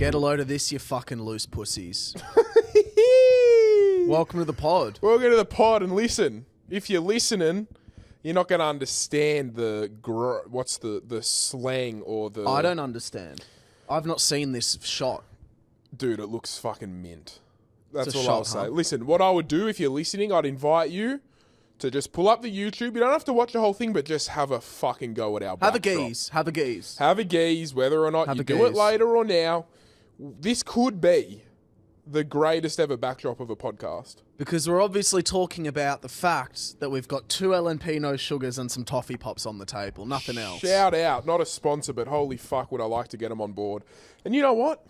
Get a load of this, you fucking loose pussies. Welcome to the pod. Welcome to the pod, and listen. If you're listening, you're not going to understand what's the slang or the... I don't understand. I've not seen this shot. Dude, it looks fucking mint. That's all shot, I'll say. huh? Listen, what I would do if you're listening, I'd invite you to just pull up the YouTube. You don't have to watch the whole thing, but just have a fucking go at our Have a backdrop. geese. Have a geese. Have a geese, whether or not Have you a do it geese. later or now. This could be the greatest ever backdrop of a podcast. Because we're obviously talking about the fact that we've got 2 LNP no sugars and some toffee pops on the table. Nothing else. Shout out. Not a sponsor, but holy fuck would I like to get them on board. And you know what?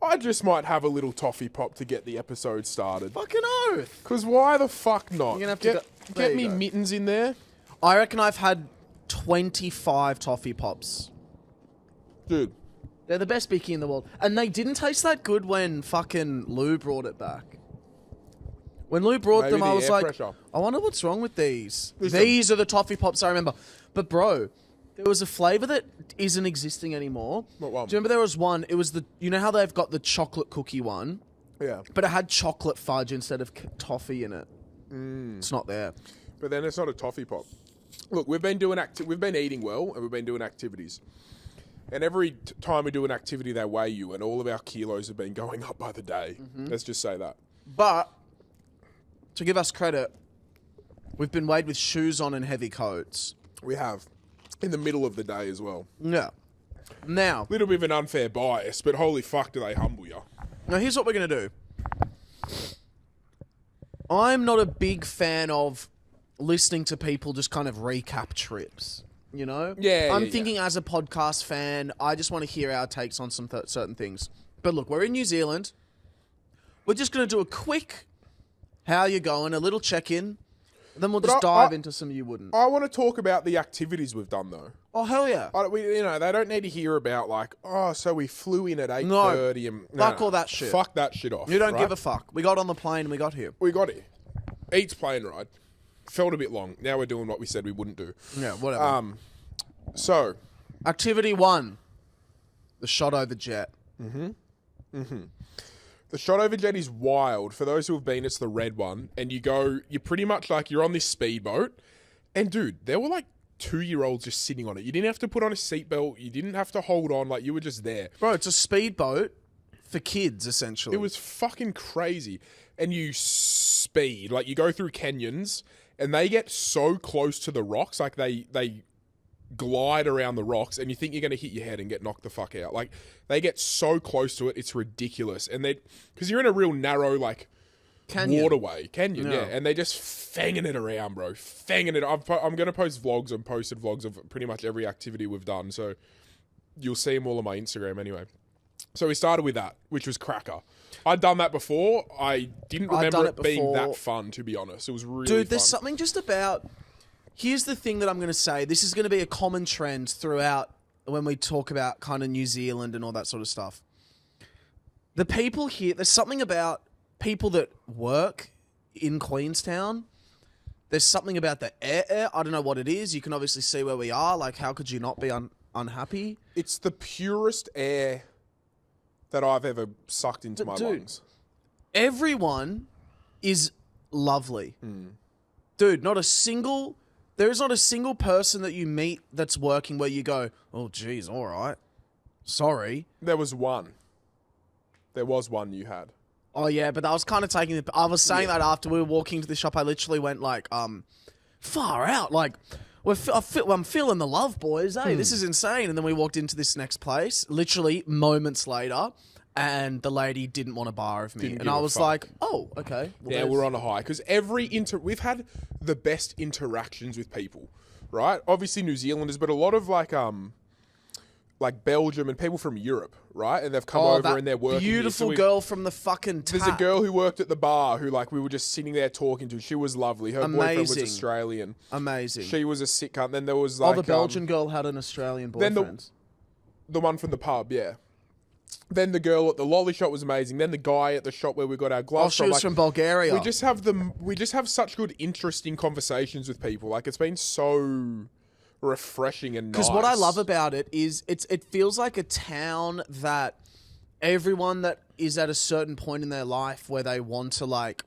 I just might have a little toffee pop to get the episode started. Fucking oath. Because why the fuck not? You're gonna have to there get you me go. mittens in there. I reckon I've had 25 toffee pops. Dude. They're the best bicky in the world. And they didn't taste that good when fucking Lou brought it back. When Lou brought Maybe them, the I was air like, pressure. I wonder what's wrong with these. Listen. These are the toffee pops I remember. But bro, there was a flavour that isn't existing anymore. What one? Do you remember there was one? It was the, you know how they've got the chocolate cookie one? Yeah. But it had chocolate fudge instead of toffee in it. It's not there. But then it's not a toffee pop. Look, we've been eating well, and we've been doing activities. And every time we do an activity, they weigh you, and all of our kilos have been going up by the day. Let's just say that. But to give us credit, we've been weighed with shoes on and heavy coats. We have. In the middle of the day as well. Yeah. Now, Little bit of an unfair bias, but holy fuck do they humble you. here's what we're going to do. I'm not a big fan of listening to people just kind of recap trips, you know? Yeah, I'm yeah, thinking as a podcast fan, I just want to hear our takes on some certain things. But look, we're in New Zealand. We're just going to do a quick, how you going, a little check-in. Then we'll just dive into some you wouldn't. I want to talk about the activities we've done, though. Oh, hell yeah. They don't need to hear about, like, oh, so we flew in at 8:30 and... Fuck all that shit. Fuck that shit off. You don't right? give a fuck. We got on the plane and we got here. We got here. Eats plane ride. Felt a bit long. Now we're doing what we said we wouldn't do. Yeah, whatever. So... Activity 1. The shot over jet. The shot over jet is wild. For those who have been, it's the red one. And you're pretty much like, you're on this speedboat. And dude, there were like 2-year-olds just sitting on it. You didn't have to put on a seatbelt. You didn't have to hold on. Like, you were just there. Bro, it's a speedboat for kids, essentially. It was fucking crazy. And you speed. Like, you go through canyons and they get so close to the rocks. Like, they glide around the rocks and you think you're going to hit your head and get knocked the fuck out. Like, they get so close to it, it's ridiculous. And because you're in a real narrow, like, waterway. Canyon, yeah. And they're just fanging it around, bro. Fanging it. I'm going to post vlogs and posted vlogs of pretty much every activity we've done. So you'll see them all on my Instagram anyway. So we started with that, which was cracker. I'd done that before. I didn't remember it being that fun, to be honest. It was really fun. Dude, there's something just about... Here's the thing that I'm going to say. This is going to be a common trend throughout when we talk about kind of New Zealand and all that sort of stuff. The people here... There's something about people that work in Queenstown. There's something about the air. I don't know what it is. You can obviously see where we are. Like, how could you not be unhappy? It's the purest air that I've ever sucked into my lungs. Everyone is lovely. Dude, there is not a single person that you meet that's working where you go, oh, geez, all right. Sorry. There was one. There was one you had. Oh, yeah, but I was kind of taking it. I was saying that after we were walking to the shop. I literally went like, far out. Like, I'm feeling the love, boys. Hey, this is insane. And then we walked into this next place, literally moments later, and the lady didn't want a bar of me. And I was like, oh, okay. Well, yeah, we're on a high. Because we've had the best interactions with people, right? Obviously New Zealanders, but a lot of like Belgium and people from Europe, right? And they've come over and they're working beautiful here. girl from the fucking tap. There's a girl who worked at the bar who we were just sitting there talking to. She was lovely. Her boyfriend was Australian. Amazing. She was a sick cunt. Then there was like... the Belgian girl had an Australian boyfriend. Then the one from the pub, yeah. Then the girl at the lolly shop was amazing. Then the guy at the shop where we got our gloves from. Oh, she was from Bulgaria. We just have such good, interesting conversations with people. Like, it's been so refreshing and nice. Because what I love about it is it feels like a town that everyone that is at a certain point in their life where they want to like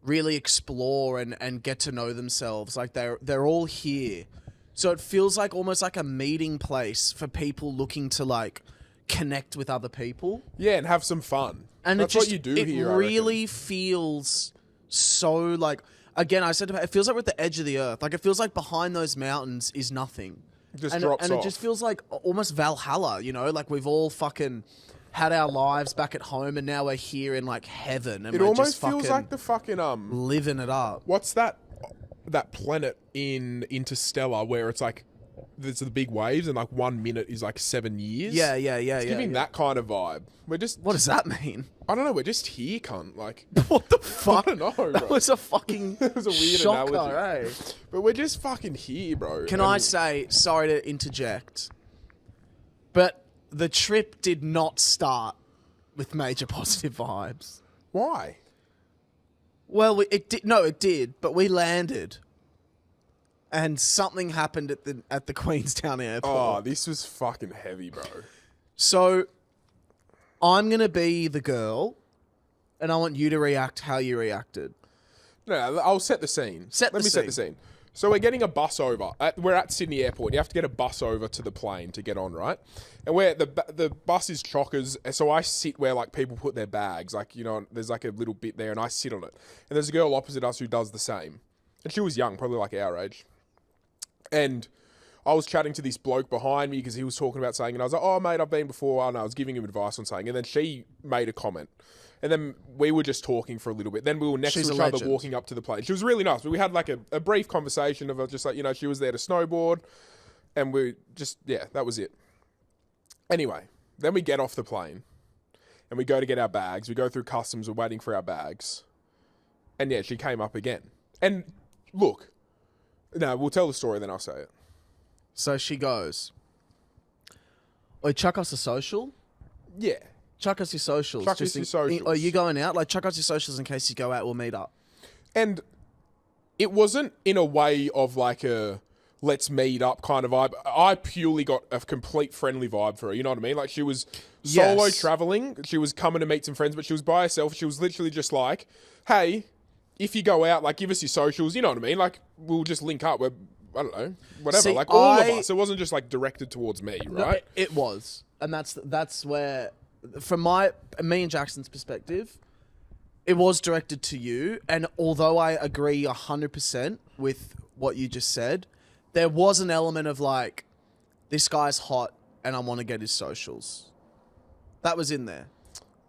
really explore and get to know themselves, like they're all here. So it feels like almost like a meeting place for people looking to like connect with other people. Yeah, and have some fun. And that's what you do here. It really feels so like, again, I said it feels like we're at the edge of the earth. Like it feels like behind those mountains is nothing. It just drops off. And it just feels like almost Valhalla, you know? Like we've all fucking had our lives back at home and now we're here in like heaven. And it we're almost just feels like the fucking living it up. What's that planet in Interstellar where it's like there's the big waves and like 1 minute is like 7 years? Yeah. It's giving that kind of vibe. We're just... What does that mean? I don't know. We're just here, cunt. Like... What the fuck? I don't know, bro. That was a fucking That was a weird shocker, analogy. eh? But we're just fucking here, bro. Can I say, sorry to interject, but the trip did not start with major positive vibes. Why? Well, it did. No, it did. But we landed, and something happened at the Queenstown airport. Oh, this was fucking heavy, bro. So, I'm gonna be the girl, and I want you to react how you reacted. No, I'll set the scene. Let me set the scene. So we're getting a bus over. We're at Sydney Airport. You have to get a bus over to the plane to get on, right? And the bus is chockers. So I sit where like people put their bags. Like, you know, there's like a little bit there and I sit on it. And there's a girl opposite us who does the same. And she was young, probably like our age. And I was chatting to this bloke behind me because he was talking about something. And I was like, oh, mate, I've been before. And I was giving him advice on something. And then she made a comment. And then we were just talking for a little bit. Then we were next to each other walking up to the plane. She was really nice. But we had like a brief conversation of just like, you know, she was there to snowboard. And we just, yeah, that was it. Anyway, then we get off the plane. And we go to get our bags. We go through customs. We're waiting for our bags. And yeah, she came up again. And look, no, we'll tell the story, then I'll say it. So she goes, "Oi, chuck us a social." Yeah. Chuck us your socials. Chuck us your socials. Are you going out? Like, chuck us your socials in case you go out. We'll meet up. And it wasn't in a way of like a let's meet up kind of vibe. I purely got a complete friendly vibe for her. You know what I mean? Like she was solo traveling. She was coming to meet some friends, but she was by herself. She was literally just like, hey, if you go out, like give us your socials. You know what I mean? Like we'll just link up. I don't know, whatever. See, like all of us. It wasn't just like directed towards me, right? No, it was. And that's where... From me and Jackson's perspective, it was directed to you. And although I agree 100% with what you just said, there was an element of like, this guy's hot and I want to get his socials. That was in there.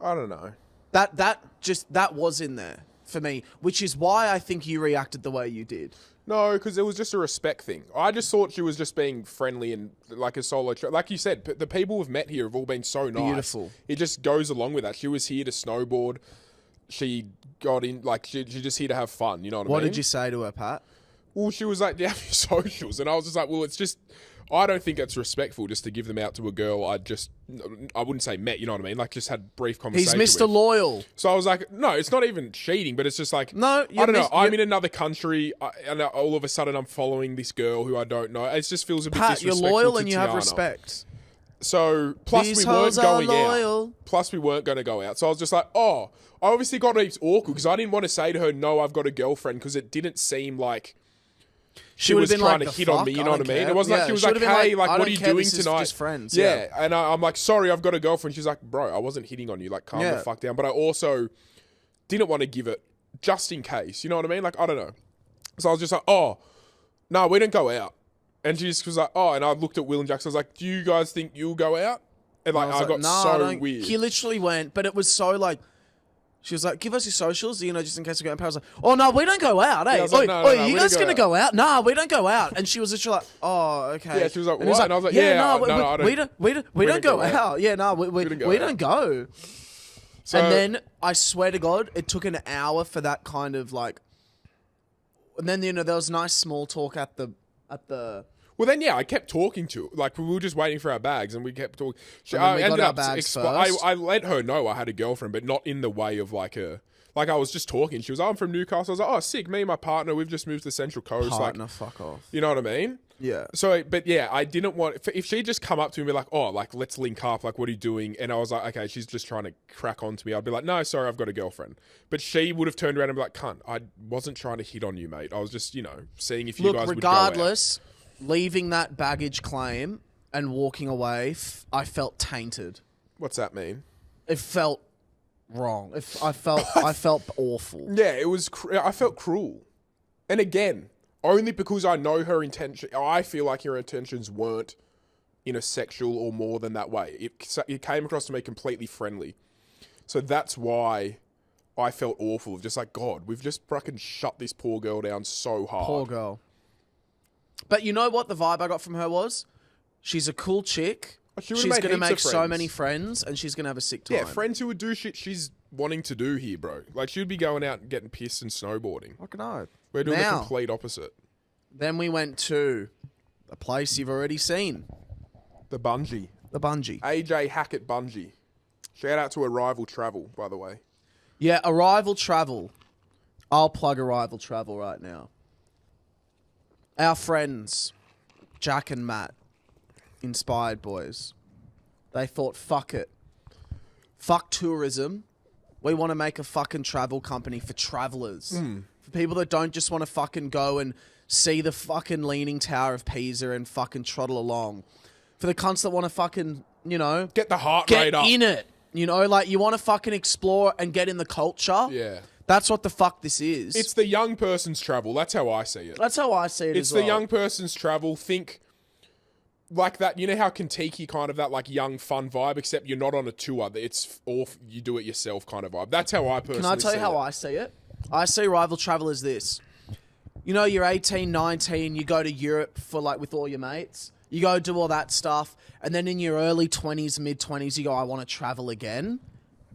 I don't know. That was in there for me, which is why I think you reacted the way you did. No, because it was just a respect thing. I just thought she was just being friendly and like a solo... like you said, the people we've met here have all been so nice. Beautiful. It just goes along with that. She was here to snowboard. She got in... Like, she's just here to have fun. You know what I mean? What did you say to her, Pat? Well, she was like, do you have your socials? And I was just like, well, it's just... I don't think it's respectful just to give them out to a girl I wouldn't say met, you know what I mean? Like, just had brief conversation He's Mr. Loyal. So I was like, no, it's not even cheating, but it's just like, no, I don't know. I'm in another country, and all of a sudden I'm following this girl who I don't know. It just feels a bit disrespectful. Pat, you're loyal and to you Tiana. have respect. So, plus These we weren't going loyal. out. Plus we weren't going to go out. So I was just like, oh, I obviously got it awkward because I didn't want to say to her, no, I've got a girlfriend, because it didn't seem like... She was trying to hit on me, you know what I mean? It wasn't like she was like, hey, like, what are you doing tonight? Just friends. Yeah. And I'm like, sorry, I've got a girlfriend. She's like, bro, I wasn't hitting on you. Like, calm the fuck down. But I also didn't want to give it just in case. You know what I mean? Like, I don't know. So I was just like, oh, no, we don't go out. And she just was like, oh, and I looked at Will and Jackson. I was like, do you guys think you'll go out? And like, I got so weird. He literally went, but it was so like, she was like, give us your socials, you know, just in case we go out. And I was like, oh, no, we don't go out, eh? Yeah, like, no, you guys going to go out? Nah, we don't go out. And she was literally like, oh, okay. Yeah, she was like, what? And I was like, we don't go out. Yeah, no, we don't go. So, and then, I swear to God, it took an hour for that kind of like... And then, you know, there was nice small talk at the... Well, then, yeah, I kept talking to her. Like, we were just waiting for our bags, and we kept talking. I let her know I had a girlfriend, but not in the way of, like, a... Like, I was just talking. She was, I'm from Newcastle. I was like, oh, sick. Me and my partner, we've just moved to the Central Coast. Partner, like, fuck off. You know what I mean? Yeah. So, but yeah, I didn't want... If she'd just come up to me and be like, oh, like, let's link up, like, what are you doing? And I was like, okay, she's just trying to crack on to me. I'd be like, no, sorry, I've got a girlfriend. But she would have turned around and be like, cunt, I wasn't trying to hit on you, mate. I was just, seeing if you guys would go out. Regardless, leaving that baggage claim and walking away, I felt tainted. What's that mean? It felt wrong. I felt awful. Yeah, it was... I felt cruel. And again, only because I know her intention... I feel like her intentions weren't in a sexual or more than that way. It came across to me completely friendly. So that's why I felt awful. Just like, God, we've just fucking shut this poor girl down so hard. Poor girl. But you know what the vibe I got from her was? She's a cool chick. She's going to make so many friends, and she's going to have a sick time. Yeah, friends who would do shit she's wanting to do here, bro. Like, she'd be going out and getting pissed and snowboarding. I know. We're doing the complete opposite. Then we went to a place you've already seen. The Bungee. The Bungee. AJ Hackett Bungee. Shout out to Arrival Travel, by the way. Yeah, Arrival Travel. I'll plug Arrival Travel right now. Our friends, Jack and Matt, Inspired Boys, they thought, fuck it. Fuck tourism. We want to make a fucking travel company for travellers. For people that don't just want to fucking go and see the fucking Leaning Tower of Pisa and fucking trottle along. For the cunts that want to fucking, get the heart rate up. Get in it. Like you want to fucking explore and get in the culture. Yeah. That's what the fuck this is. It's the young person's travel. That's how I see it. That's how I see it It's as well. the young person's travel. Think like that. You know how Kentucky kind of that like young fun vibe, except you're not on a tour. It's all you do it yourself kind of vibe. That's how I personally see it. Can I tell you how I see it? I see Arrival Travel as this. You're 18, 19, you go to Europe for like with all your mates. You go do all that stuff. And then in your early 20s, mid-20s, you go, I want to travel again.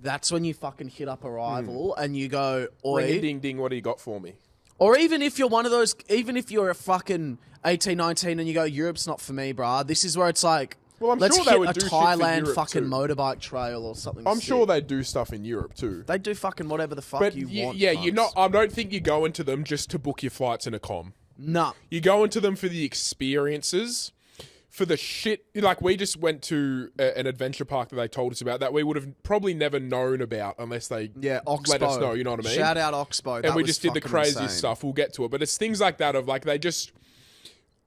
That's when you fucking hit up Arrival and you go, oi. Ring a ding ding, what do you got for me? Or even if you're one of those, even if you're a fucking 18, 19 and you go, Europe's not for me, bruh. This is where it's like, well, I'm let's sure hit they would a do Thailand shit for fucking Europe motorbike trail or something. I'm sick. sure they do stuff in Europe too. They do fucking whatever the fuck But you want. yeah, cunts. you're not. I don't think you go into them just to book your flights in a com. Nah. You go into them for the experiences, for the shit. Like we just went to an adventure park that they told us about that we would have probably never known about unless they Oxbow. let us know. You know what I mean? Shout out Oxbow. And we just did the craziest insane. stuff. We'll get to it, but it's things like that of like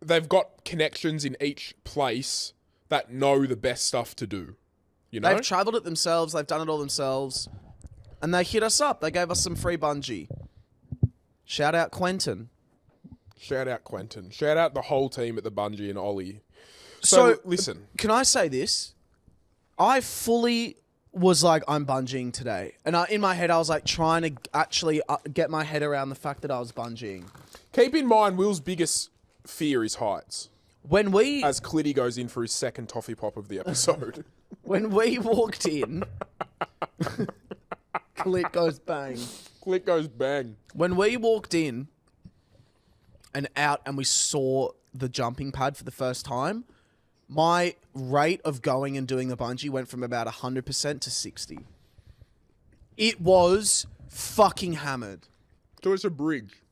they've got connections in each place that know the best stuff to do. They've travelled it themselves. They've done it all themselves. And they hit us up. They gave us some free bungee. Shout out Quentin. Shout out Quentin. Shout out the whole team at the Bungee and Ollie. So listen. Can I say this? I fully was like, I'm bungeeing today. And in my head, I was like trying to actually get my head around the fact that I was bungeeing. Keep in mind, Will's biggest fear is heights. As Clitty goes in for his second toffee pop of the episode. When we walked in, Clit goes bang. Clit goes bang. When we walked in and out and we saw the jumping pad for the first time, my rate of going and doing the bungee went from about 100% to 60. It was fucking hammered. So it's a bridge.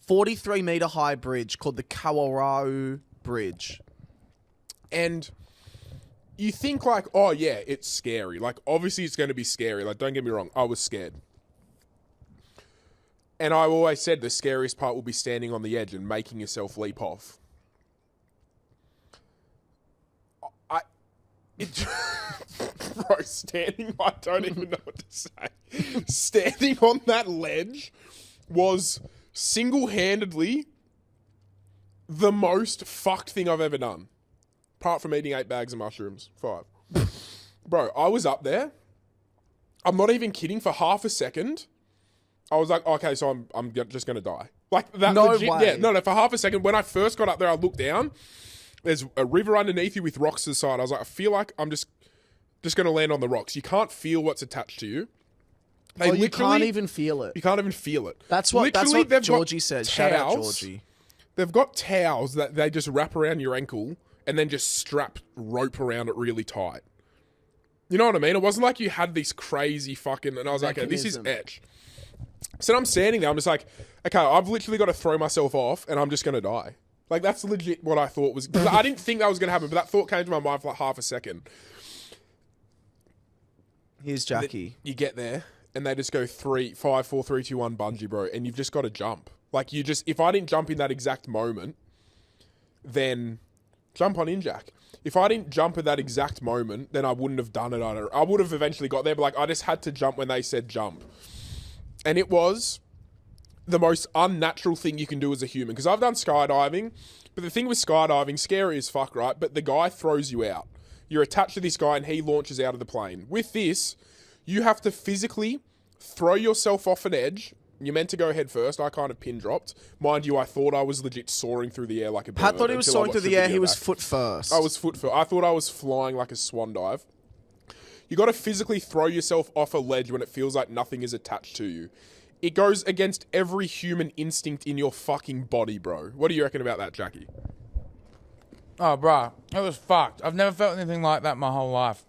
43 meter high bridge called the Kawarau Bridge. And you think like, oh yeah, it's scary. Like obviously it's going to be scary. Like don't get me wrong, I was scared. And I always said the scariest part will be standing on the edge and making yourself leap off. Bro, I don't even know what to say. Standing on that ledge was single-handedly the most fucked thing I've ever done. Apart from eating 8 bags of mushrooms. 5. Bro, I was up there. I'm not even kidding. For half a second, I was like, okay, so I'm just going to die. Like that. No legit, way. Yeah, no, for half a second. When I first got up there, I looked down. There's a river underneath you with rocks to the side. I was like, I feel like I'm just going to land on the rocks. You can't feel what's attached to you. You can't even feel it. You can't even feel it. That's what Georgie said. Shout out Georgie. They've got towels that they just wrap around your ankle and then just strap rope around it really tight. You know what I mean? It wasn't like you had this crazy fucking... And I was like, okay, this is etch. So I'm standing there. I'm just like, okay, I've literally got to throw myself off and I'm just going to die. Like, that's legit what I thought was... I didn't think that was going to happen, but that thought came to my mind for like half a second. Here's Jackie. You get there, and they just go 5, 4, 3, 2, 1 bungee, bro, and you've just got to jump. Like, if I didn't jump in that exact moment, then jump on in, Jack. If I didn't jump at that exact moment, then I wouldn't have done it. I would have eventually got there, but like, I just had to jump when they said jump. And it was the most unnatural thing you can do as a human. Because I've done skydiving, but the thing with skydiving, scary as fuck, right? But the guy throws you out. You're attached to this guy and he launches out of the plane. With this, you have to physically throw yourself off an edge. You're meant to go head first. I kind of pin dropped. Mind you, I thought I was legit soaring through the air like a bird. Pat thought he was soaring through the air. He was foot first. I was foot first. I thought I was flying like a swan dive. You got to physically throw yourself off a ledge when it feels like nothing is attached to you. It goes against every human instinct in your fucking body, bro. What do you reckon about that, Jackie? Oh, bro, it was fucked. I've never felt anything like that my whole life.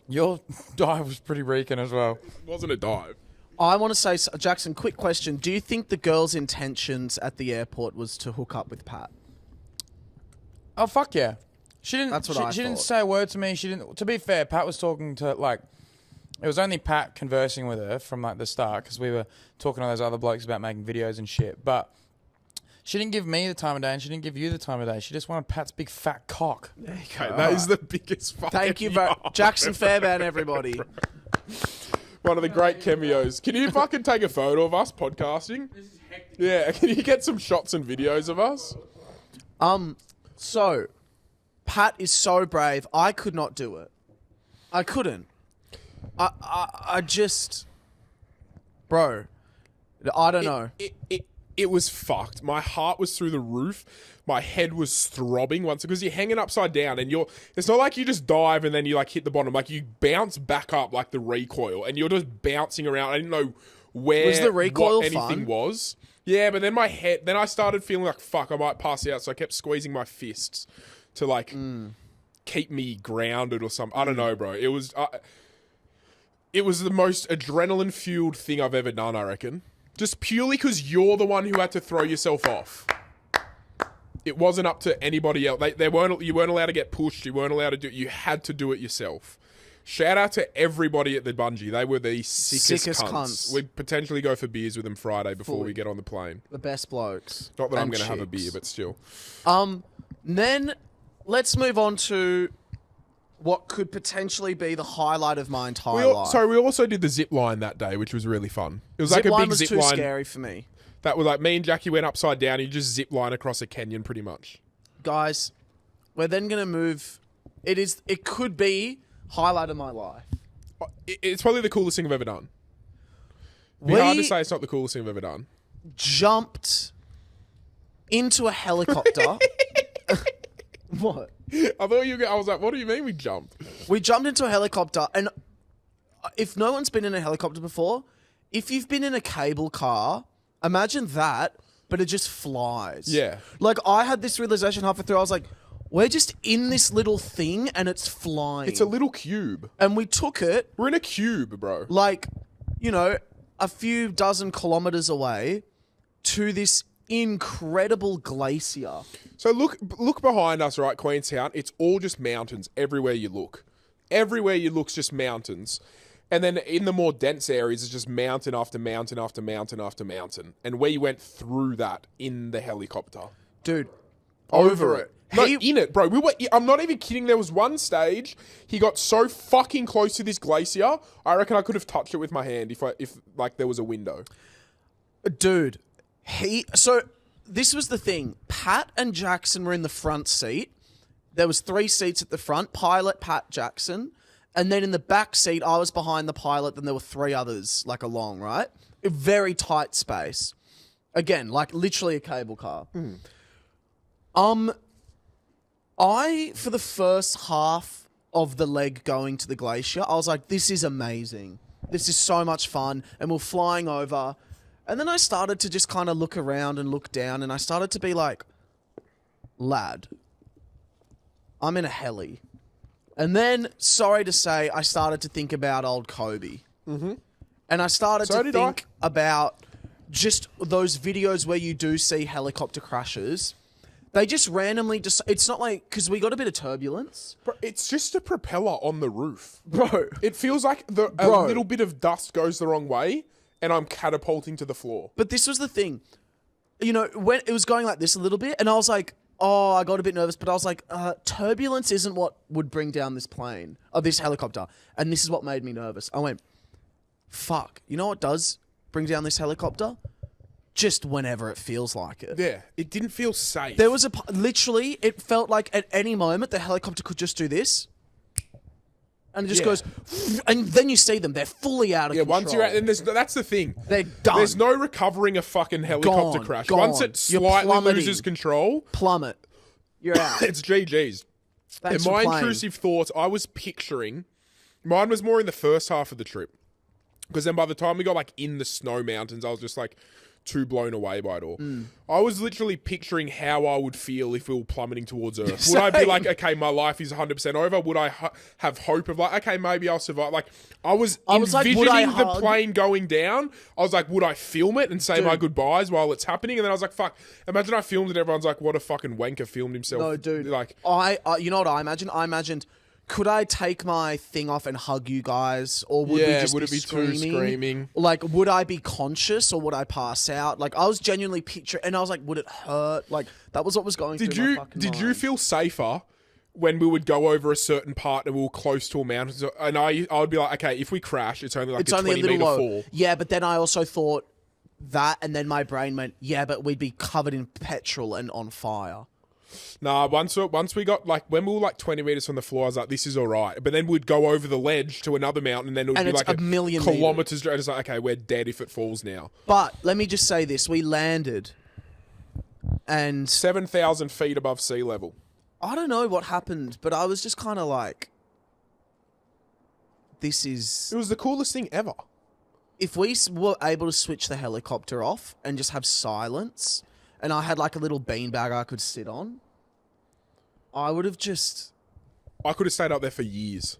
Your dive was pretty reeking as well. It wasn't a dive. I want to say, Jackson, quick question. Do you think the girl's intentions at the airport was to hook up with Pat? Oh, fuck yeah. She didn't. That's what she didn't thought. say a word to me. She didn't. To be fair, Pat was talking to like. It was only Pat conversing with her from like the start because we were talking to those other blokes about making videos and shit. But she didn't give me the time of day and she didn't give you the time of day. She just wanted Pat's big fat cock. There you Okay, that is the biggest fucking... Thank you very Jackson Fairbairn, everybody. One of the great cameos. Can you fucking take a photo of us podcasting? This is hectic. Yeah, can you get some shots and videos of us? So, Pat is so brave. I could not do it. I couldn't. I just... Bro, I don't know. It was fucked. My heart was through the roof. My head was throbbing once because you're hanging upside down and it's not like you just dive and then you like hit the bottom. Like you bounce back up like the recoil and you're just bouncing around. I didn't know where Was the recoil what anything fun? was. Yeah, but then then I started feeling like, fuck, I might pass out. So I kept squeezing my fists to like keep me grounded or something. I don't know, bro. It was the most adrenaline-fueled thing I've ever done, I reckon. Just purely because you're the one who had to throw yourself off. It wasn't up to anybody else. You weren't allowed to get pushed. You weren't allowed to do it. You had to do it yourself. Shout out to everybody at the Bungee. They were the sickest cunts. We'd potentially go for beers with them Friday before we get on the plane. The best blokes. Not that I'm And going to have a chicks. beer, but still. Then, let's move on to what could potentially be the highlight of my entire life. So we also did the zip line that day, which was really fun. It was like a line big was zip too line. scary for me. That was like me and Jackie went upside down. You just zip line across a canyon, pretty much. Guys, we're then going to move... It could be highlight of my life. It's probably the coolest thing I've ever done. It'd be hard to say it's not the coolest thing I've ever done. Jumped into a helicopter. What? I thought I was like, what do you mean we jumped? We jumped into a helicopter, and if no one's been in a helicopter before, if you've been in a cable car, imagine that, but it just flies. Yeah. Like, I had this realization halfway through. I was like, we're just in this little thing, and it's flying. It's a little cube. And we took it, We're in a cube, bro. like, a few dozen kilometers away to this incredible glacier. So look behind us, right, Queenstown. It's all just mountains everywhere you look. Everywhere you look's just mountains. And then in the more dense areas, it's just mountain after mountain after mountain after mountain. And we went through that in the helicopter. Dude, Over it. No, He- in it, bro. I'm not even kidding. There was one stage, he got so fucking close to this glacier, I reckon I could have touched it with my hand if like there was a window. Dude, so this was the thing. Pat and Jackson were in the front seat. There was 3 seats at the front, pilot, Pat, Jackson. And then in the back seat, I was behind the pilot, then there were 3 others, like along, right? A very tight space. Again, like literally a cable car. For the first half of the leg going to the glacier, I was like, this is amazing. This is so much fun. And we're flying over. And then I started to just kind of look around and look down, and I started to be like, lad, I'm in a heli. And then, sorry to say, I started to think about old Kobe. Mm-hmm. And I started to think about just those videos where you do see helicopter crashes. They just randomly just. It's not like because we got a bit of turbulence, Bro, it's just a propeller on the roof. bro. It feels like a Bro. little bit of dust goes the wrong way, and I'm catapulting to the floor. But this was the thing, you know, when it was going like this a little bit, and I was like, oh, I got a bit nervous, but I was like, turbulence isn't what would bring down this plane or this helicopter, and this is what made me nervous. I went, fuck. You know what does bring down this helicopter? Just whenever it feels like it. Yeah, it didn't feel safe. There was literally, it felt like at any moment the helicopter could just do this. And it just goes, and then you see them, they're fully out of control. Once you're out, and that's the thing. They're done. There's no recovering a fucking helicopter Gone, crash. gone. Once it You're slightly plummeting. loses control, Plummet. You're out. it's GG's. Thanks And for my playing. intrusive thoughts, I was picturing, mine was more in the first half of the trip. Because then by the time we got like in the snow mountains, I was just like too blown away by it all. I was literally picturing how I would feel if we were plummeting towards Earth. Would I be Same. like, okay, my life is 100% over? Would I have hope of like, okay, maybe I'll survive? Like, I was like, envisioning would I the hug? plane going down. I was like, would I film it and say my goodbyes while it's happening? And then I was like, fuck, imagine I filmed it. Everyone's like, what a fucking wanker filmed himself. No, dude. Like, I you know what I imagined? I imagined, could I take my thing off and hug you guys, or would we just would it be too screaming? Like, would I be conscious or would I pass out? Like, I was genuinely picturing, and I was like, would it hurt? Like, that was what was going through my fucking Did mind. you feel safer when we would go over a certain part and we were close to a mountain? And I would be like, okay, if we crash, it's only like It's a only 20 a little meter low. fall. Yeah, but then I also thought that, and then my brain went, yeah, but we'd be covered in petrol and on fire. Nah, once we got like when we were like 20 meters from the floor, I was like, this is all right. But then we'd go over the ledge to another mountain, and then it would And be it's like a million kilometers. And it's like, okay, we're dead if it falls now. But let me just say this: we landed, and 7,000 feet above sea level. I don't know what happened, but I was just kind of like, this is... It was the coolest thing ever. If we were able to switch the helicopter off and just have silence, and I had like a little beanbag I could sit on, I would have just... I could have stayed up there for years.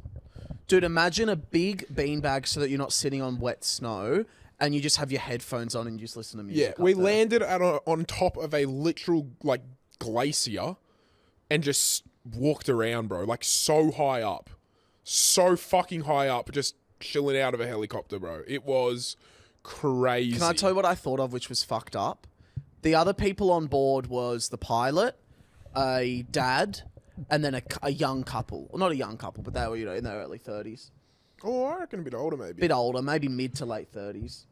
Dude, imagine a big beanbag so that you're not sitting on wet snow, and you just have your headphones on and you just listen to music. Yeah, we up there. landed on top of a literal like glacier and just walked around, bro. Like so high up. So fucking high up, just chilling out of a helicopter, bro. It was crazy. Can I tell you what I thought of, which was fucked up? The other people on board was the pilot, a dad, and then a young couple. Well, not a young couple, but they were, in their early 30s. Oh, I reckon a bit older, maybe. Bit older, maybe mid to late 30s.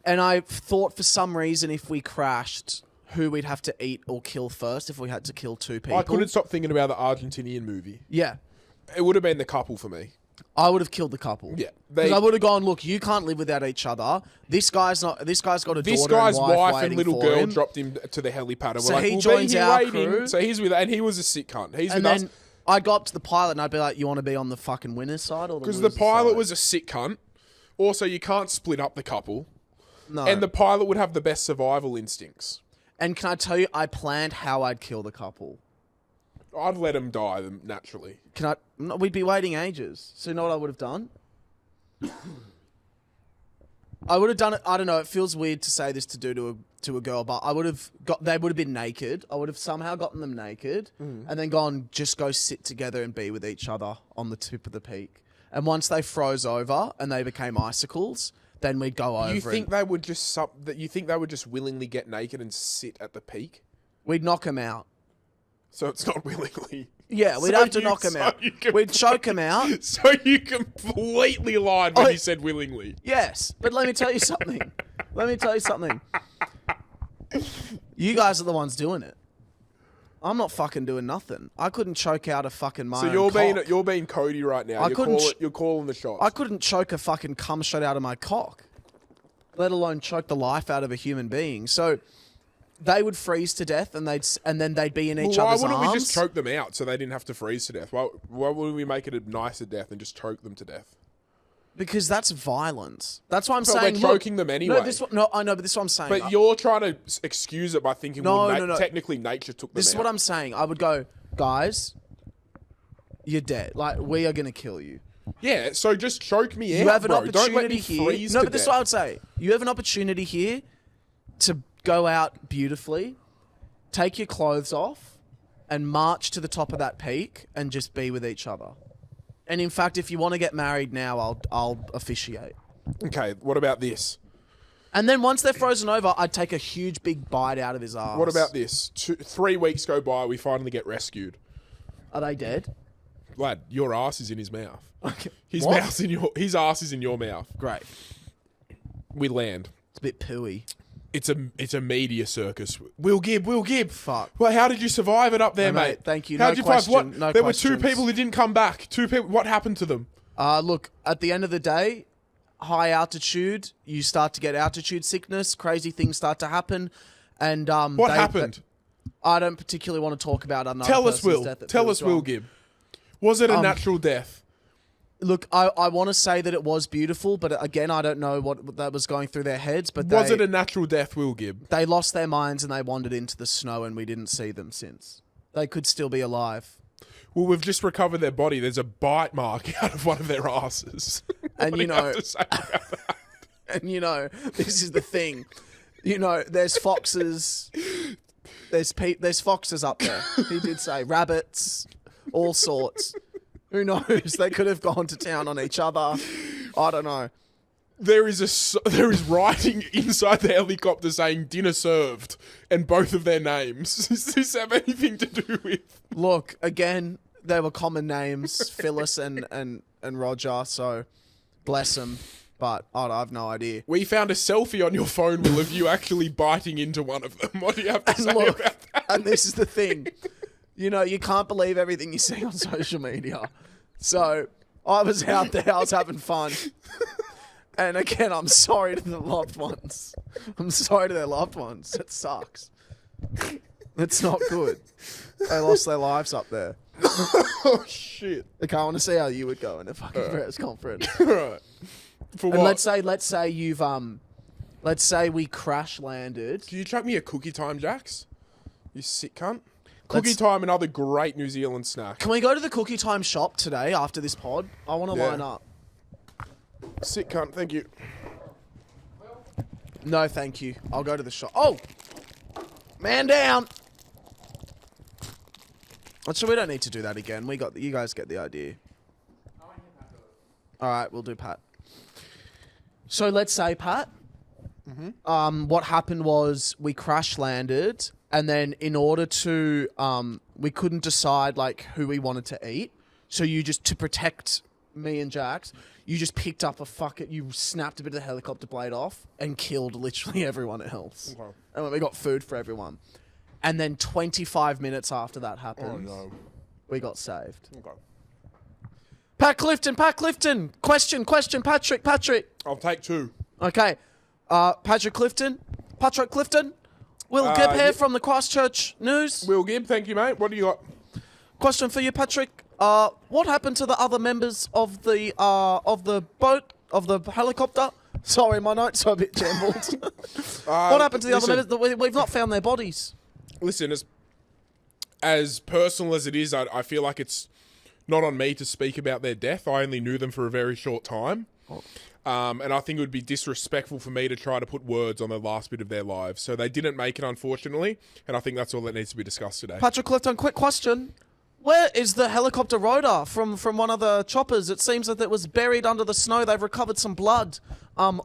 And I thought for some reason if we crashed, who we'd have to eat or kill first if we had to kill two people. I couldn't stop thinking about the Argentinian movie. Yeah. It would have been the couple for me. I would have killed the couple. Yeah, Because I would have gone, look, you can't live without each other. This guy's got a This daughter guy's and wife and waiting little for girl him. dropped him to the helipad. And So we're like, he we'll joins be here our waiting. crew. So he's with, and he was a sick cunt. He's And with us. then I'd go up to the pilot and I'd be like, you want to be on the fucking winner's side or the Because the loser's pilot side? was a sick cunt. Also, you can't split up the couple. No. And the pilot would have the best survival instincts. And can I tell you, I planned how I'd kill the couple. I'd let him die naturally. No, we'd be waiting ages. So you know what I would have done? I would have done it. I don't know. It feels weird to say this to a girl, but I would have they would have been naked. I would have somehow gotten them naked and then gone, just go sit together and be with each other on the tip of the peak. And once they froze over and they became icicles, then we'd go over. You think they would just willingly get naked and sit at the peak? We'd knock them out. So it's not willingly. Yeah, we'd So have to you- knock them so out. you can- We'd choke them out. So you completely lied when I- you said willingly. Yes, but let me tell you something. You guys are the ones doing it. I'm not fucking doing nothing. I couldn't choke out a fucking my So own you're being Cody right now. You're calling the shots. I couldn't choke a fucking cum shot out of my cock, let alone choke the life out of a human being. So they would freeze to death, and then they'd be in each Why other's wouldn't arms. we just choke them out so they didn't have to freeze to death? Why wouldn't we make it a nicer death and just choke them to death? Because that's violence. That's why I'm But saying. we're look, choking them anyway. I know, but this is what I'm saying. But you're trying to excuse it by thinking, No. technically nature took them This is out. what I'm saying. I would go, guys, you're dead. Like, we are going to kill you. Yeah, so just choke me out, You have an bro. Don't let opportunity me here. freeze No, to but this is death. what I would say. You have an opportunity here to go out beautifully, take your clothes off and march to the top of that peak and just be with each other. And in fact, if you want to get married now, I'll officiate. Okay, what about this? And then once they're frozen over, I'd take a huge big bite out of his ass. What about this? 3 weeks go by, we finally get rescued. Are they dead? Lad, your ass is in his mouth. Okay. His What? his ass is in your mouth. Great. We land. It's a bit pooey. It's a media circus. Will Gibb. Fuck. Well, how did you survive it up there, No, mate? mate, thank you. How No did you survive? question, What? no There were 2 questions. people who didn't come back. 2 people. What happened to them? Look, at the end of the day, high altitude, you start to get altitude sickness. Crazy things start to happen. And What happened? I don't particularly want to talk about another Tell us, person's Will. death that Tell feels us, Will wrong. Gibb. Was it a natural death? Look, I want to say that it was beautiful, but again, I don't know what that was going through their heads. But Was it a natural death, Will Gibb? they lost their minds and they wandered into the snow, and we didn't see them since. They could still be alive. Well, we've just recovered their body. There's a bite mark out of one of their asses. And What do you have know- to say about that? And this is the thing. There's foxes. There's foxes up there. He did say rabbits, all sorts. Who knows? They could have gone to town on each other. I don't know. There is writing inside the helicopter saying "dinner served" and both of their names. Does this have anything to do with? Look, again, they were common names, Phyllis and Roger. So bless them. But I have no idea. We found a selfie on your phone, Will, of you actually biting into one of them. What do you have to say Look, about that? and this is the thing. You can't believe everything you see on social media. So I was out there, I was having fun. And again, I'm sorry to the loved ones. I'm sorry to their loved ones. It sucks. It's not good. They lost their lives up there. Oh shit! Like, I want to see how you would go in a fucking press conference. Right. For And what? let's say we crash landed. Can you chuck me a cookie time, Jax? You sick cunt. Let's- Cookie time, another great New Zealand snack. Can we go to the Cookie Time shop today after this pod? I want to Yeah. line up. Sick cunt. Thank you. No, thank you. I'll go to the shop. Oh! Man down! So we don't need to do that again. You guys get the idea. Alright, we'll do Pat. So let's say, Pat, what happened was we crash landed, and then in order to, we couldn't decide like who we wanted to eat. So to protect me and Jax, you just picked up you snapped a bit of the helicopter blade off and killed literally everyone else. Okay. And then we got food for everyone. And then 25 minutes after that happened, we got saved. Okay. Pat Clifton! Question, Patrick! I'll take 2. Okay. Patrick Clifton? Will Gibb here yeah. from the Christchurch News. Will Gibb, thank you, mate. What do you got? Question for you, Patrick. What happened to the other members of the helicopter? Sorry, my notes are a bit jumbled. What happened to the other members? We've not found their bodies. Listen, as personal as it is, I feel like it's not on me to speak about their death. I only knew them for a very short time. And I think it would be disrespectful for me to try to put words on the last bit of their lives. So they didn't make it, unfortunately, and I think that's all that needs to be discussed today. Patrick Clifton, quick question. Where is the helicopter rotor from one of the choppers? It seems that it was buried under the snow. They've recovered some blood on the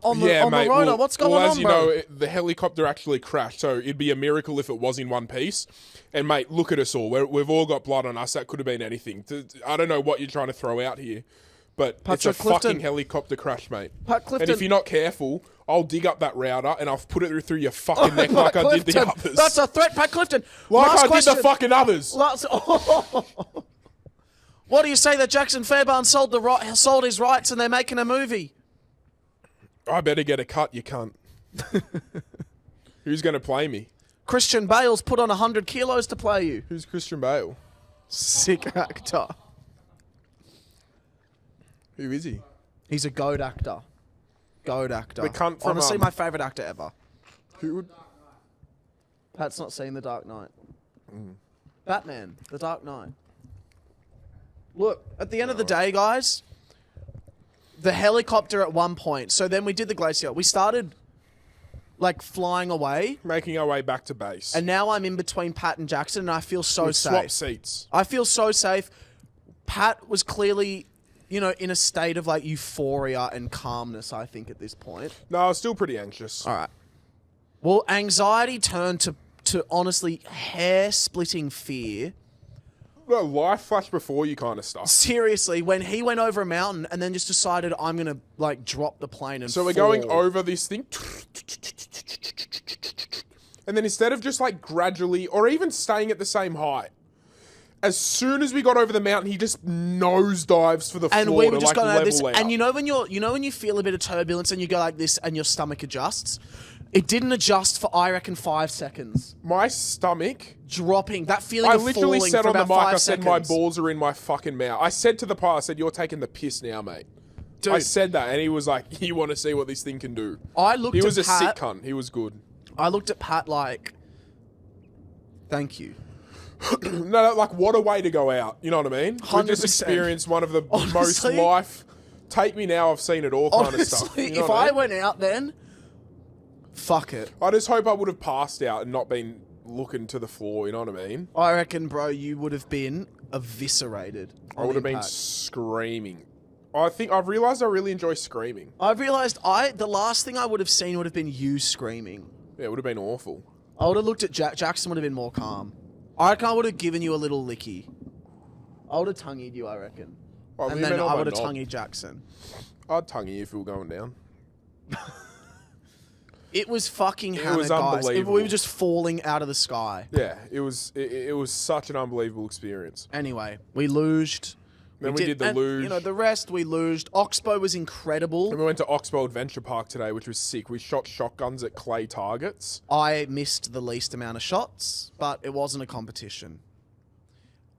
rotor. Well, What's going on, as you bro? know, the helicopter actually crashed, so it'd be a miracle if it was in one piece. And, mate, look at us all. We've all got blood on us. That could have been anything. I don't know what you're trying to throw out here, but Patrick it's a Clifton. fucking helicopter crash, mate. Pat Clifton. And if you're not careful, I'll dig up that router and I'll put it through your fucking neck like I did the Clifton, others. That's a threat, Pat Clifton. like Last I question. did the fucking others. What do you say that Jackson Fairbairn sold his rights and they're making a movie? I better get a cut, you cunt. Who's going to play me? Christian Bale's put on 100 kilos to play you. Who's Christian Bale? Sick actor. Who is he? He's a goat actor. Goat actor. The cunt from, Honestly, my favourite actor ever. Who would... Pat's not seen The Dark Knight. Batman, The Dark Knight. Look, at the end of the day, guys, the helicopter at one point, so then we did the Glacier. We started like flying away. Making our way back to base. And now I'm in between Pat and Jackson, and I feel so We've safe. swapped seats. I feel so safe. Pat was clearly, you know, in a state of like euphoria and calmness, I think, at this point. No, I was still pretty anxious. All right. Well, anxiety turned to honestly hair-splitting fear. Well, life flashed before you kind of stuff. Seriously, when he went over a mountain and then just decided I'm going to like drop the plane and So we're fall. going over this thing. And then instead of just like gradually or even staying at the same height, as soon as we got over the mountain, he just nosedives for the floor and we were to just like going over this. level out. And you know when you feel a bit of turbulence and you go like this and your stomach adjusts? It didn't adjust for, I reckon, 5 seconds. My stomach... Dropping. That feeling I of literally falling said for on the about mic, 5 I said, seconds. my balls are in my fucking mouth. I said to the pilot, I said, you're taking the piss now, mate. Dude, I said that, and he was like, you want to see what this thing can do. I looked He at was a sick Pat. cunt. He was good. I looked at Pat like, thank you. No, like, what a way to go out. You know what I mean? We just 100%. experienced one of the most Honestly- life... Take me now, I've seen it all kind of stuff. Honestly, You know if what I mean? went out then, fuck it. I just hope I would have passed out and not been looking to the floor, you know what I mean? I reckon, bro, you would have been eviscerated. I would have been screaming. I think I've realised I really enjoy screaming. I've realised the last thing I would have seen would have been you screaming. Yeah, it would have been awful. I would have looked at Jackson would have been more calm. I reckon I would have given you a little licky. I would have tongued you, I reckon. Oh, And we then meant on I my would have knob. tongued Jackson. I'd tongue you if we were going down. It was fucking It hammered, was guys. unbelievable. We were just falling out of the sky. Yeah, it was such an unbelievable experience. Anyway, we luged. Then we did the and, luge. You know, the rest we luged. Oxbow was incredible. And we went to Oxbow Adventure Park today, which was sick. We shot shotguns at clay targets. I missed the least amount of shots, but it wasn't a competition.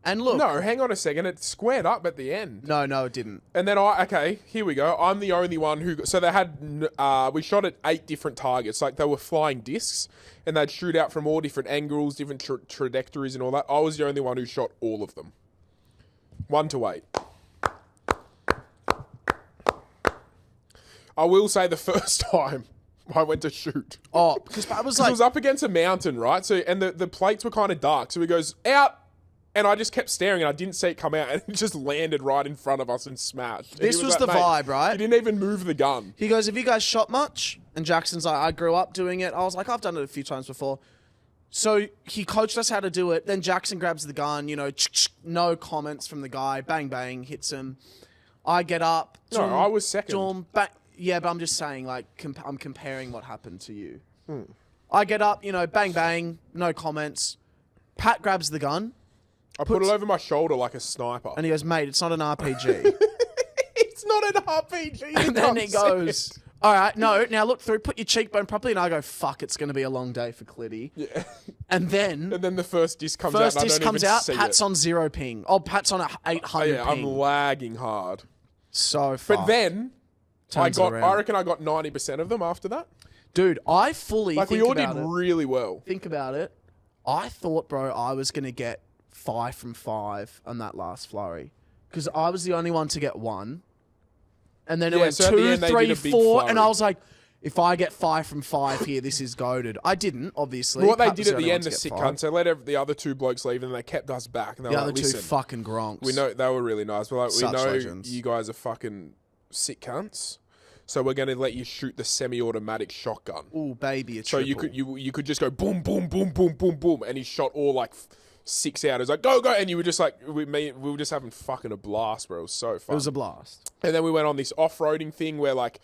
And look, No, hang on a second. It squared up at the end. no, it didn't. And then okay, here we go. I'm the only one who... So they had... we shot at 8 different targets. Like, they were flying discs, and they'd shoot out from all different angles, different trajectories and all that. I was the only one who shot all of them. 1 to 8. I will say the first time I went to shoot... Oh, because I was It like, was up against a mountain, right? So, and the plates were kind of dark. So he goes, out! And I just kept staring, and I didn't see it come out, and it just landed right in front of us and smashed. And This he was like, the "Mate, vibe, right?" You didn't even move the gun. he goes, have you guys shot much? And Jackson's like, I grew up doing it. I was like, I've done it a few times before. So he coached us how to do it. Then Jackson grabs the gun, you know, no comments from the guy. Bang, bang, hits him. I get up. No, I was second. Yeah, but I'm just saying, like, I'm comparing what happened to you. I get up, you know, bang, bang, no comments. Pat grabs the gun, I put it over my shoulder like a sniper. and he goes, mate, it's not an RPG. It's not an RPG. And then he goes, all right, no, now look through, put your cheekbone properly. And I go, fuck, it's going to be a long day for Clitty. Yeah. And then And then the first disc comes first out and disc I don't comes even out, see Pat's it. on 0 ping. Oh, Pat's on a 800 Yeah, I'm ping. lagging hard. So far. But then, Turns it I around. reckon I got 90% of them after that. Dude, I fully Like, think we all did about it. really well. Think about it. I thought, bro, I was going to get 5 from 5 on that last flurry. Because I was the only one to get 1. And then it Yeah, went so at the 2, end they 3, did a big 4. And flurry. I was like, if I get 5 from 5 here, this is goaded. I didn't, obviously. What they Pat did was at only the one end, to the get sick 5. cunts, they let the other 2 blokes leave and they kept us back. And they The were other like, 2 listen, fucking gronks. we know they were really nice. We're like, we Such know legends. you guys are fucking sick cunts, so we're going to let you shoot the semi-automatic shotgun. Ooh, baby, a So triple. you could just go boom, boom, boom, boom, boom, boom, and he shot all like 6 out. It was like go, and you were just like we were just having fucking a blast, bro. It was so fun. It was a blast. And then we went on this off-roading thing where like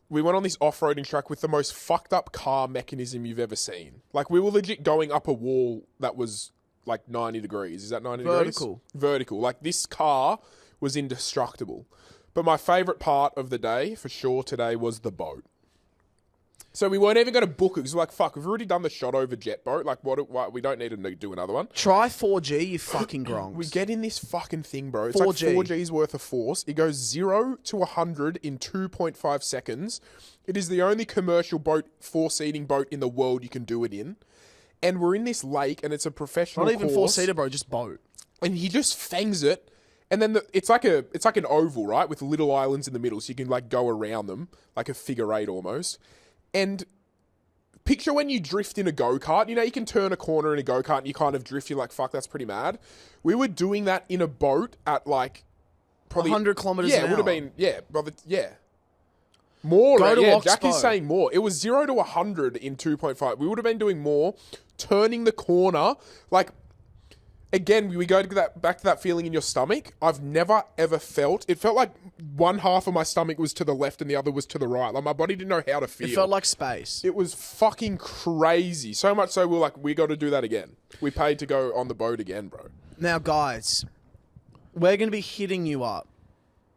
we went on this off-roading track with the most fucked up car mechanism you've ever seen. Like we were legit going up a wall that was like 90 degrees. Is that 90 Vertical. degrees? Vertical. Like this car was indestructible. But my favourite part of the day, for sure, today was the boat. So we weren't even going to book it because we're like, fuck, we've already done the shot over jet boat. Like, what? We don't need to do another one. Try 4G, you fucking gronks. We get in this fucking thing, bro. It's 4G. like 4G's worth of force. It goes 0 to 100 in 2.5 seconds. It is the only commercial boat, 4-seating boat in the world you can do it in. And we're in this lake, and it's a professional Not even course. 4-seater, bro, just boat. And he just fangs it. And then it's like an oval, right, with little islands in the middle, so you can like go around them like a figure 8 almost. And picture when you drift in a go-kart. You know, you can turn a corner in a go-kart and you kind of drift. You're like, fuck, that's pretty mad. We were doing that in a boat at like probably 100 kilometers an Yeah, it would have hour. been, more. Go Right? to Yeah, Oxbow. Jack is saying more. It was 0 to 100 in 2.5. We would have been doing more, turning the corner. Like, again, we go to back to that feeling in your stomach. I've never, ever felt... It felt like one half of my stomach was to the left and the other was to the right. Like, my body didn't know how to feel. It felt like space. It was fucking crazy. So much so we were like, we got to do that again. We paid to go on the boat again, bro. Now, guys, we're going to be hitting you up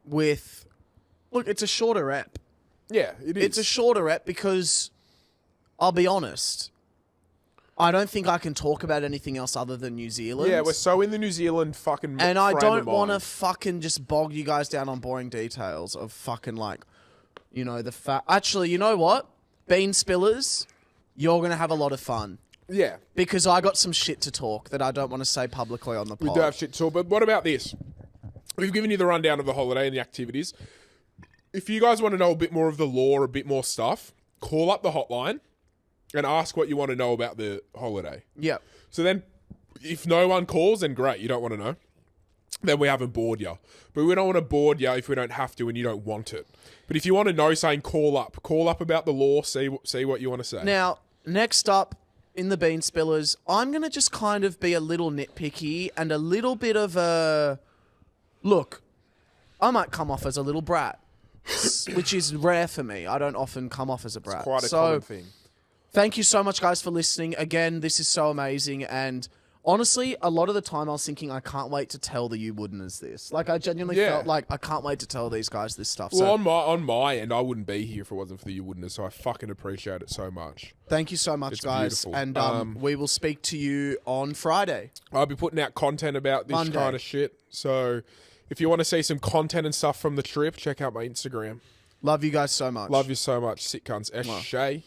with... Look, it's a shorter rep. Yeah, it is. It's a shorter rep because, I'll be honest, I don't think I can talk about anything else other than New Zealand. Yeah, we're so in the New Zealand fucking and I frame don't of want to mind. fucking just bog you guys down on boring details of fucking like, you know, the fact. Actually, you know what? Bean spillers, you're going to have a lot of fun. Yeah, Because I got some shit to talk that I don't want to say publicly on the pod. we do have shit to talk. But what about this? We've given you the rundown of the holiday and the activities. If you guys want to know a bit more of the lore, a bit more stuff, call up the hotline and ask what you want to know about the holiday. Yep. So then, if no one calls, then great, you don't want to know. Then we haven't bored you. But we don't want to board you if we don't have to and you don't want it. But if you want to know, saying call up about the lore, see what you want to say. Now, next up in the Bean Spillers, I'm going to just kind of be a little nitpicky and a little bit of a... Look, I might come off as a little brat, which is rare for me. I don't often come off as a brat. Quite a common thing. Thank you so much, guys, for listening. Again, this is so amazing. And honestly, a lot of the time I was thinking, I can't wait to tell the You Wouldn'ters this. Like, I genuinely felt like I can't wait to tell these guys this stuff. Well, So on my end, I wouldn't be here if it wasn't for the You Wouldn't, so I fucking appreciate it so much. thank you so much, It's guys. beautiful. And we will speak to you on Friday. I'll be putting out content about this Monday. kind of shit. So if you want to see some content and stuff from the trip, check out my Instagram. Love you guys so much. Love you so much. Sit cunts. Shay.